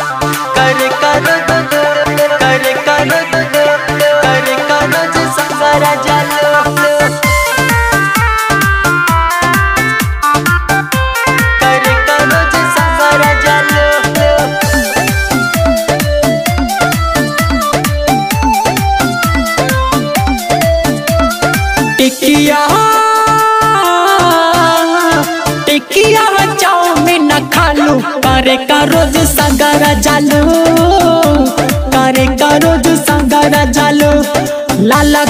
कर करो कर करो कर करो जे संगरा जालो कर करो जे संगरा जालो टिकिया टिकिया चाउमीन खालू करे का रोज संगरा जालू करे का रोज संगरा जालू लाला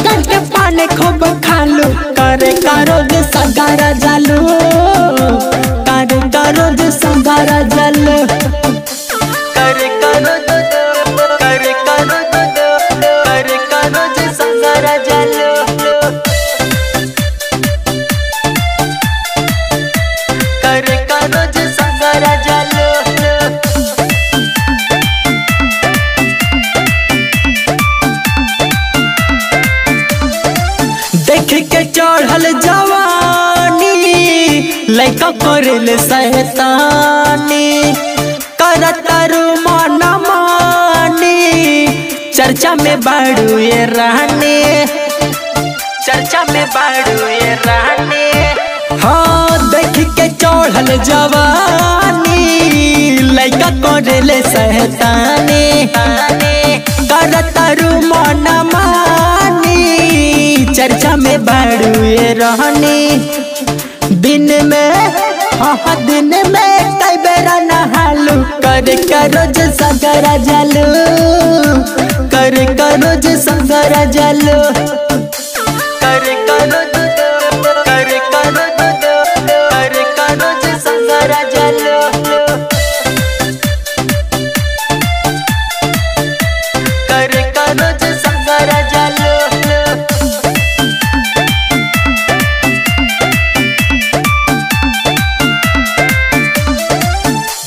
गन के पानी खूब खालू करे का रोज संगरा जालू करे का रोज संगरा जालू करे का रोज करे का रोज करे का रोज संगरा जालू करे का रोज संगरा जालो देख के चढ़ल जवानी लइका करेल शैतानी करतारू मन मानी चर्चा में बाड़ू ये रानी चर्चा में बाड़ू ये रानी हाँ देख के चढ़ल जवानी लइका करेले शैतानी करतारू मन मानी चर्चा में बाड़ू ये रहनी दिन में हाँ दिन में कई बेरा नहालू कर रोज संगरा जालू कर रोज संगरा जालू कर रोज कर रोज संगरा जालो कर रोज संगरा जालो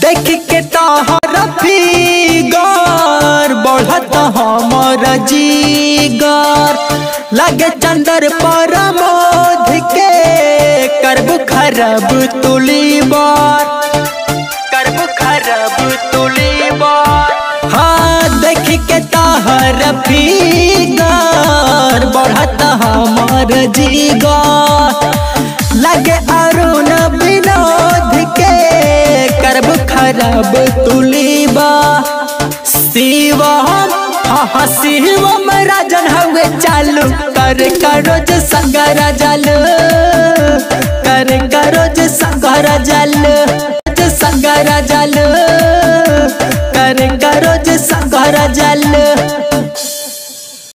देख के तोहर फिगर बढ़त हमर जीगर लगे चंदर पर मोध के करबू खराब तुली बार करबू खराब तुली बार हाँ देख के तोहर फिगर बढ़त हमर जीगर लगे अरुण विनोद के करबू खराब तुली बार शिवम हाँ शिवम राजन हवे चालू कर रोज संगरा जालू कर रोज संगरा जालू संगरा जालू कर रोज संगरा जालू।